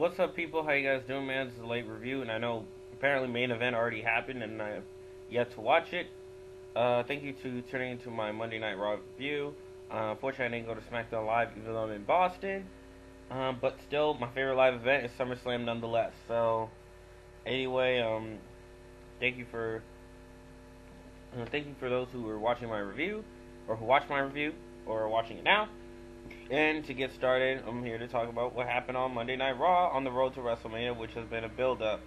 What's up, people? How you guys doing, man? This is a late review, and I know apparently main event already happened, and I have yet to watch it. Thank you to tuning into my Monday Night Raw review. Unfortunately, I didn't go to SmackDown Live, even though I'm in Boston. But still, my favorite live event is SummerSlam, nonetheless. So, anyway, thank you for those who are watching my review, or who watched my review, or are watching it now. And to get started, I'm here to talk about what happened on Monday Night Raw on the road to WrestleMania, which has been a build-up.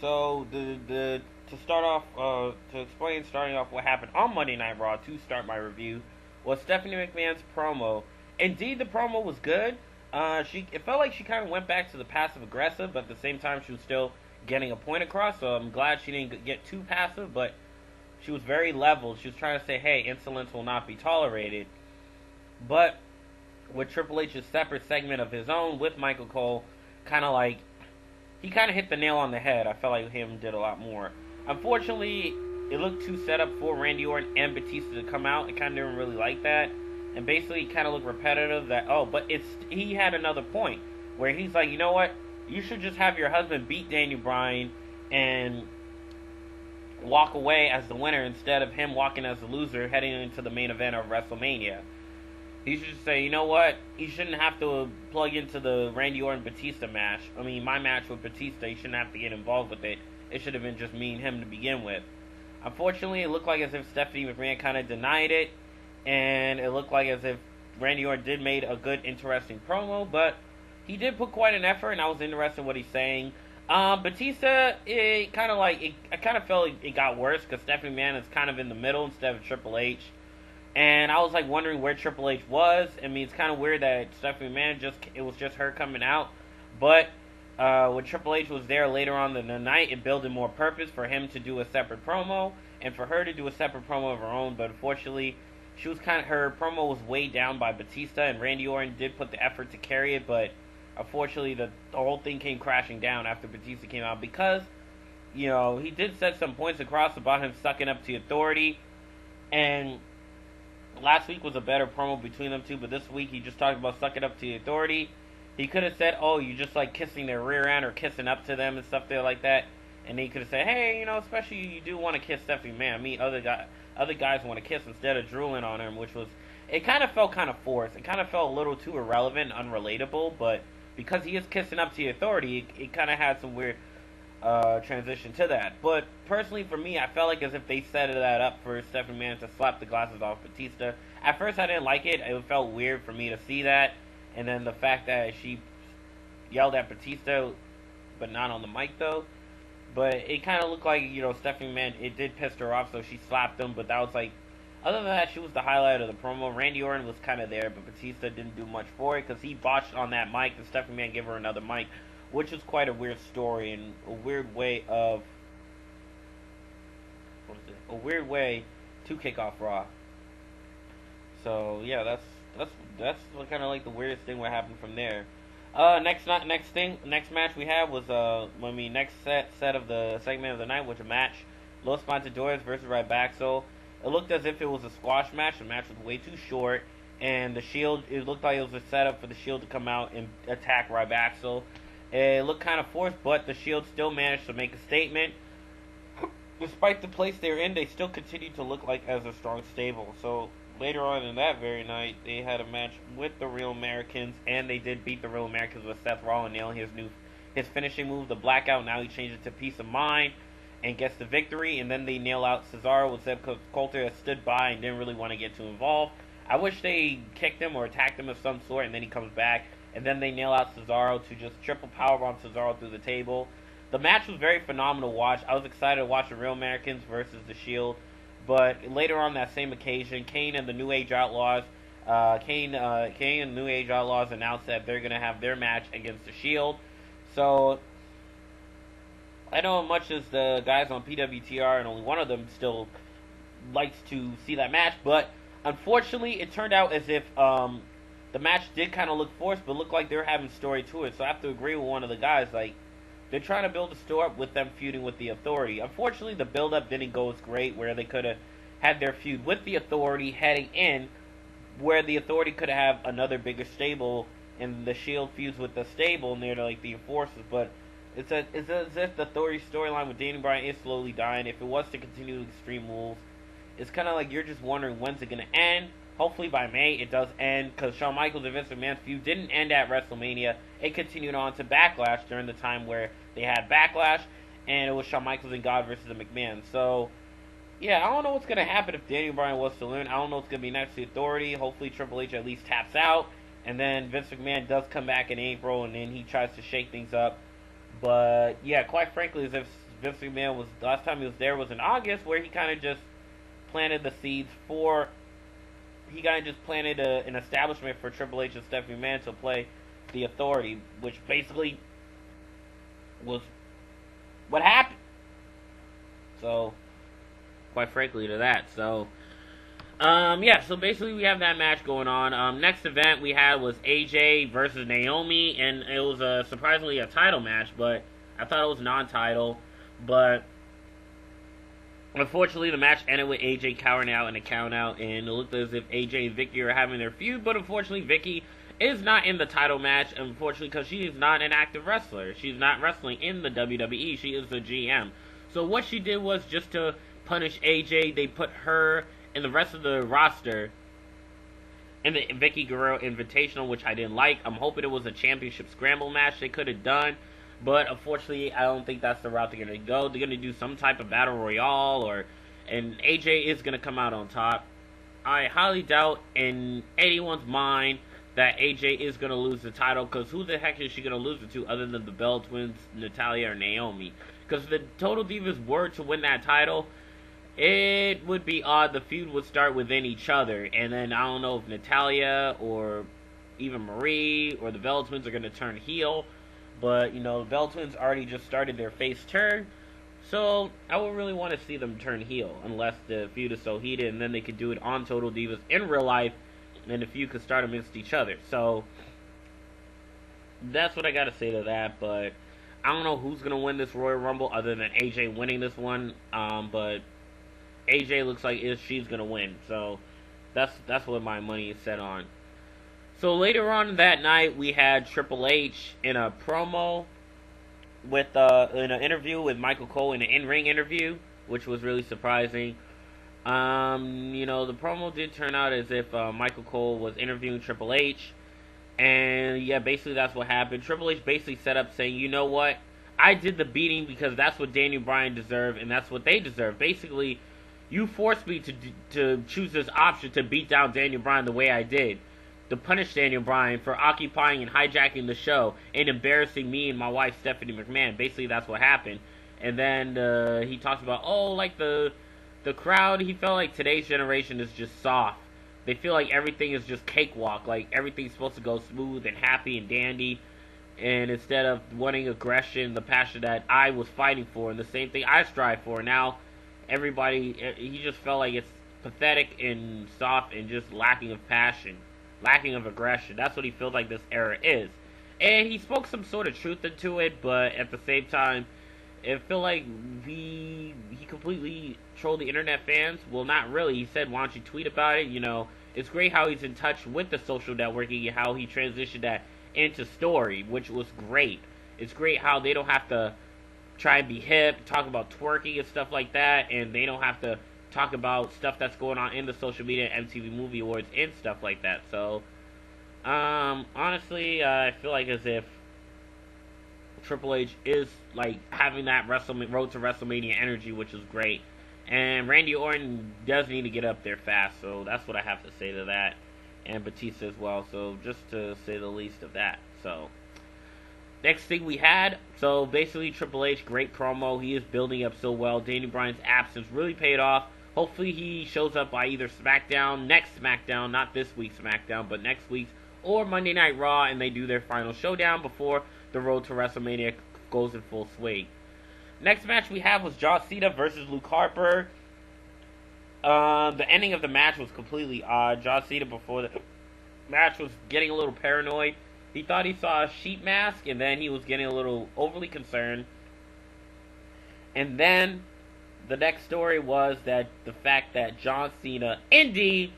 So, to explain, starting off what happened on Monday Night Raw to start my review, was Stephanie McMahon's promo. Indeed, the promo was good. It felt like she kind of went back to the passive-aggressive, but at the same time, she was still getting a point across, so I'm glad she didn't get too passive, but she was very level. She was trying to say, hey, insolence will not be tolerated. But with Triple H's separate segment of his own with Michael Cole, he kind of hit the nail on the head. I felt like him did a lot more. Unfortunately, it looked too set up for Randy Orton and Batista to come out. I kind of didn't really like that. And basically, it kind of looked repetitive but he had another point where he's like, you know what? You should just have your husband beat Daniel Bryan and walk away as the winner instead of him walking as the loser heading into the main event of WrestleMania. He should just say, you know what? He shouldn't have to plug into the Randy Orton Batista match. I mean, my match with Batista, he shouldn't have to get involved with it. It should have been just me and him to begin with. Unfortunately, it looked like as if Stephanie McMahon kind of denied it, and it looked like as if Randy Orton did made a good, interesting promo, but he did put quite an effort, and I was interested in what he's saying. Batista, I kind of felt like it got worse because Stephanie McMahon is kind of in the middle instead of Triple H. And I was like wondering where Triple H was. I mean, it's kind of weird that Stephanie McMahon it was just her coming out. But when Triple H was there later on in the night, it built in more purpose for him to do a separate promo and for her to do a separate promo of her own. But unfortunately, her promo was weighed down by Batista, and Randy Orton did put the effort to carry it. But unfortunately, the whole thing came crashing down after Batista came out because, he did set some points across about him sucking up to authority. And last week was a better promo between them two, but this week he just talked about sucking up to the authority. He could have said, oh, you just like kissing their rear end or kissing up to them and stuff there like that. And he could have said, hey, especially you do want to kiss Stephanie McMahon. I mean, other guys want to kiss instead of drooling on him, it kind of felt kind of forced. It kind of felt a little too irrelevant and unrelatable, but because he is kissing up to the authority, it kind of had some weird transition to that. But personally, for me, I felt like as if they set that up for Stephanie McMahon to slap the glasses off Batista. At first, I didn't like it. It felt weird for me to see that. And then the fact that she yelled at Batista, but not on the mic, though. But it kind of looked like, Stephanie McMahon, it did piss her off, so she slapped him. But that was like, other than that, she was the highlight of the promo. Randy Orton was kind of there, but Batista didn't do much for it because he botched on that mic, and Stephanie McMahon gave her another mic, which is quite a weird story and a weird way to kick off Raw. So yeah, that's kind of like the weirdest thing what happened from there. Next match we had was next set of the segment of the night was a match, Los Matadores versus Ryback. It looked as if it was a squash match. The match was way too short, and the Shield, it looked like it was a setup for the Shield to come out and attack Ryback. It looked kind of forced, but the Shield still managed to make a statement. Despite the place they're in, they still continue to look like as a strong stable. So later on in that very night, they had a match with the Real Americans, and they did beat the Real Americans with Seth Rollins nailing his finishing move, the Blackout. Now he changed it to Peace of Mind and gets the victory. And then they nail out Cesaro with Zeb Coulter that stood by and didn't really want to get too involved. I wish they kicked him or attacked him of some sort, and then he comes back. And then they nail out Cesaro to just triple powerbomb Cesaro through the table. The match was very phenomenal to watch. I was excited to watch the Real Americans versus the Shield. But later on that same occasion, Kane and the New Age Outlaws announced that they're going to have their match against the Shield. So I know much as the guys on PWTR, and only one of them still likes to see that match. But unfortunately, it turned out as if the match did kind of look forced, but looked like they were having story to it. So I have to agree with one of the guys. Like, they're trying to build a story up with them feuding with the Authority. Unfortunately, the build-up didn't go as great, where they could have had their feud with the Authority heading in, where the Authority could have another bigger stable and the Shield feuds with the stable, and they're like the enforcers. But it's as if the Authority storyline with Daniel Bryan is slowly dying. If it was to continue Extreme Rules, it's kind of like you're just wondering when's it gonna end. Hopefully by May it does end, because Shawn Michaels and Vince McMahon's feud didn't end at WrestleMania. It continued on to Backlash during the time where they had Backlash, and it was Shawn Michaels and God versus the McMahon. So, yeah, I don't know what's going to happen if Daniel Bryan was to win. I don't know what's going to be next to the Authority. Hopefully Triple H at least taps out, and then Vince McMahon does come back in April, and then he tries to shake things up. But, yeah, quite frankly, as if Vince McMahon was, the last time he was there was in August, where he kind of just planted the seeds for, he kind of just planted an establishment for Triple H and Stephanie McMahon to play the Authority, which basically was what happened. So, quite frankly, to that. So, yeah, so basically we have that match going on. Next event we had was AJ versus Naomi, and it was surprisingly a title match, but I thought it was non-title. But unfortunately, the match ended with AJ cowering out in a count-out, and it looked as if AJ and Vicky are having their feud, but unfortunately, Vicky is not in the title match, unfortunately, because she is not an active wrestler. She's not wrestling in the WWE. She is the GM. So what she did was just to punish AJ, they put her and the rest of the roster in the Vicky Guerrero Invitational, which I didn't like. I'm hoping it was a championship scramble match they could have done. But unfortunately, I don't think that's the route they're going to go. They're going to do some type of battle royale, and AJ is going to come out on top. I highly doubt in anyone's mind that AJ is going to lose the title, because who the heck is she going to lose it to other than the Bell Twins, Natalya, or Naomi? Because if the Total Divas were to win that title, it would be odd. The feud would start within each other, and then I don't know if Natalya or even Marie or the Bell Twins are going to turn heel. But, the Bell Twins already just started their face turn. So, I would really want to see them turn heel. Unless the feud is so heated. And then they could do it on Total Divas in real life. And the feud could start against each other. So, that's what I got to say to that. But, I don't know who's going to win this Royal Rumble. Other than AJ winning this one. But, AJ looks like she's going to win. So, that's what my money is set on. So later on that night, we had Triple H in a promo with in an interview with Michael Cole, in an in-ring interview, which was really surprising. The promo did turn out as if Michael Cole was interviewing Triple H, and yeah, basically that's what happened. Triple H basically set up saying, you know what, I did the beating because that's what Daniel Bryan deserved, and that's what they deserve. Basically, you forced me to choose this option to beat down Daniel Bryan the way I did. To punish Daniel Bryan for occupying and hijacking the show and embarrassing me and my wife Stephanie McMahon. Basically, that's what happened. And then he talks about, the crowd. He felt like today's generation is just soft. They feel like everything is just cakewalk. Like everything's supposed to go smooth and happy and dandy. And instead of wanting aggression, the passion that I was fighting for, and the same thing I strive for, now he just felt like it's pathetic and soft and just lacking of passion. Lacking of aggression. That's what he feels like this era is. And he spoke some sort of truth into it, but at the same time, it felt like he completely trolled the internet fans. Well, not really. He said, why don't you tweet about it? It's great how he's in touch with the social networking and how he transitioned that into story, which was great. It's great how they don't have to try and be hip, talk about twerking and stuff like that, and they don't have to talk about stuff that's going on in the social media, MTV Movie Awards, and stuff like that. So, honestly, I feel like as if Triple H is like having that road to WrestleMania energy, which is great. And Randy Orton does need to get up there fast, so that's what I have to say to that. And Batista as well, so just to say the least of that. So, next thing we had, so basically Triple H, great promo. He is building up so well. Daniel Bryan's absence really paid off. Hopefully he shows up by either next SmackDown, not this week's SmackDown, but next week's, or Monday Night Raw, and they do their final showdown before the road to WrestleMania goes in full swing. Next match we have was John Cena versus Luke Harper. The ending of the match was completely odd. John Cena before the match was getting a little paranoid. He thought he saw a sheet mask, and then he was getting a little overly concerned. And then the next story was that the fact that John Cena, the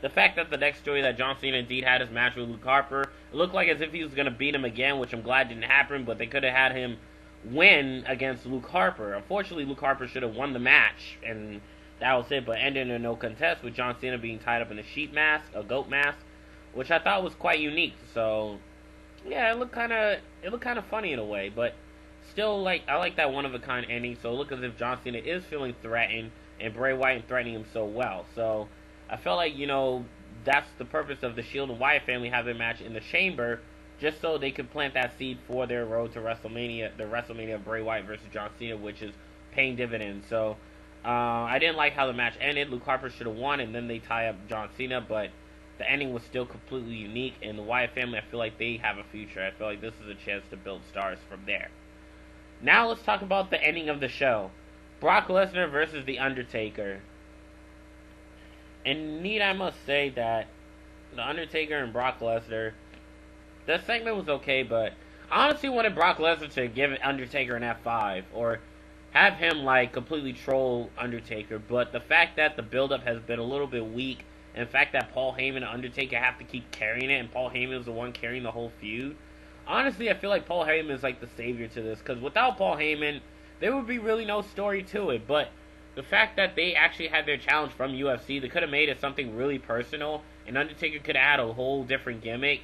the fact that the next story that John Cena indeed had his match with Luke Harper, it looked like as if he was going to beat him again, which I'm glad didn't happen, but they could have had him win against Luke Harper. Unfortunately, Luke Harper should have won the match, and that was it, but ended in a no contest with John Cena being tied up in a sheep mask, a goat mask, which I thought was quite unique. So, yeah, it looked kind of funny in a way, but still, like, I like that one-of-a-kind ending, so it looked as if John Cena is feeling threatened, and Bray Wyatt threatening him so well. So, I felt like, that's the purpose of the Shield and Wyatt family having a match in the Chamber, just so they could plant that seed for their road to WrestleMania, the WrestleMania of Bray Wyatt versus John Cena, which is paying dividends. So, I didn't like how the match ended. Luke Harper should have won, and then they tie up John Cena, but the ending was still completely unique, and the Wyatt family, I feel like they have a future. I feel like this is a chance to build stars from there. Now let's talk about the ending of the show. Brock Lesnar versus The Undertaker. And I must say that The Undertaker and Brock Lesnar, that segment was okay, but I honestly wanted Brock Lesnar to give Undertaker an F5, or have him, like, completely troll Undertaker, but the fact that the build-up has been a little bit weak, and the fact that Paul Heyman and Undertaker have to keep carrying it, and Paul Heyman is the one carrying the whole feud, honestly, I feel like Paul Heyman is, like, the savior to this, because without Paul Heyman, there would be really no story to it, but the fact that they actually had their challenge from UFC, they could have made it something really personal, and Undertaker could have had a whole different gimmick.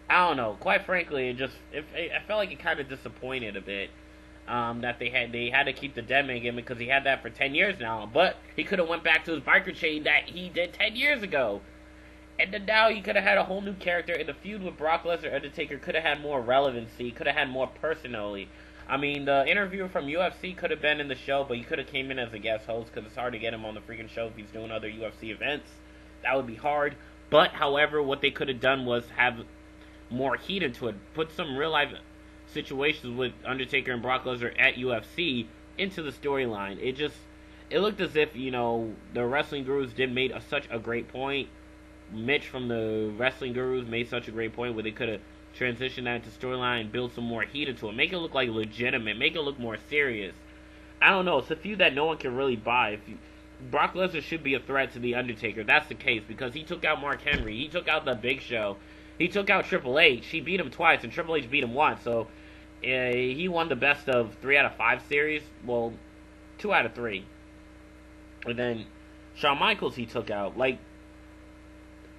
I don't know. Quite frankly, I felt like it kind of disappointed a bit. That they had to keep the Deadman gimmick because he had that for 10 years now, but he could have went back to his biker chain that he did 10 years ago, and then now he could have had a whole new character, and the feud with Brock Lesnar Undertaker could have had more relevancy, could have had more personality. I mean, the interviewer from UFC could have been in the show, but he could have came in as a guest host because it's hard to get him on the freaking show if he's doing other UFC events. That would be hard. But, however, what they could have done was have more heat into it, put some real life situations with Undertaker and Brock Lesnar at UFC into the storyline. It looked as if, the Wrestling Gurus made such a great point. Mitch from the Wrestling Gurus made such a great point where they could have transitioned that into storyline and build some more heat into it. Make it look like legitimate. Make it look more serious. I don't know. It's a feud that no one can really buy. Brock Lesnar should be a threat to The Undertaker. That's the case because he took out Mark Henry. He took out The Big Show. He took out Triple H. He beat him twice, and Triple H beat him once. So he won the best of 3 out of 5 series. Well, 2 out of 3. And then Shawn Michaels he took out.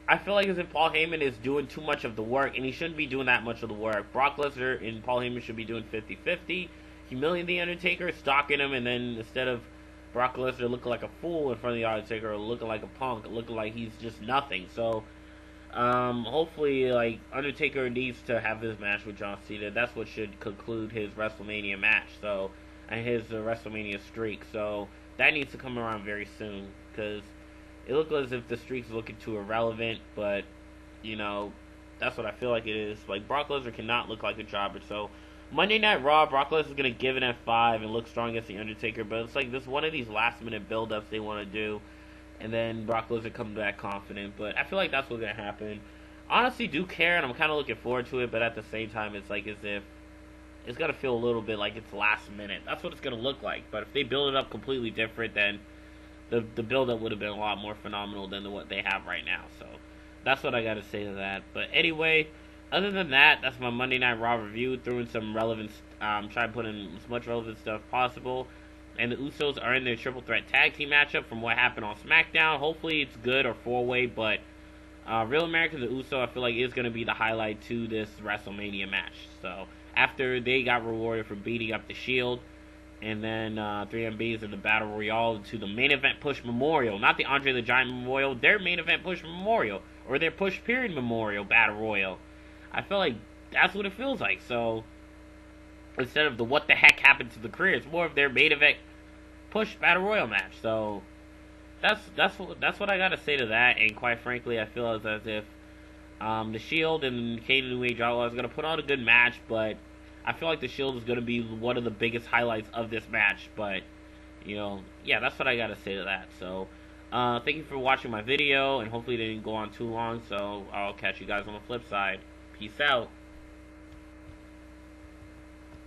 I feel like as if Paul Heyman is doing too much of the work, and he shouldn't be doing that much of the work. Brock Lesnar and Paul Heyman should be doing 50-50, humiliating The Undertaker, stalking him, and then instead of Brock Lesnar looking like a fool in front of The Undertaker, or looking like a punk, looking like he's just nothing. So, hopefully, Undertaker needs to have this match with John Cena. That's what should conclude his WrestleMania match, and his WrestleMania streak. So, that needs to come around very soon, because it looked as if the streak's looking too irrelevant, but, that's what I feel like it is. Brock Lesnar cannot look like a jobber, so Monday Night Raw, Brock Lesnar's going to give it at 5 and look strong against The Undertaker, but it's this one of these last-minute build-ups they want to do, and then Brock Lesnar comes back confident, but I feel like that's what's going to happen. Honestly, do care, and I'm kind of looking forward to it, but at the same time, it's as if it's going to feel a little bit like it's last minute. That's what it's going to look like, but if they build it up completely different, then the build-up would have been a lot more phenomenal than what they have right now. So that's what I got to say to that. But anyway, other than that, that's my Monday Night Raw review. Threw in some relevant, try to put in as much relevant stuff possible. And the Usos are in their triple threat tag team matchup from what happened on SmackDown. Hopefully it's good or 4-way, but Real Americans and Uso I feel like is going to be the highlight to this WrestleMania match. So after they got rewarded for beating up the Shield, and then 3MBs in the Battle Royale to the main event push memorial. Not the Andre the Giant memorial, their main event push memorial. Or their push period memorial Battle Royal. I feel like that's what it feels like. So, instead of the what the heck happened to the career, it's more of their main event push Battle Royal match. So, that's what I gotta say to that. And quite frankly, I feel as if the Shield and Kane and New Age Outlaws are gonna put on a good match, but I feel like the Shield is going to be one of the biggest highlights of this match, but, yeah, that's what I got to say to that. So, thank you for watching my video, and hopefully it didn't go on too long, so I'll catch you guys on the flip side. Peace out.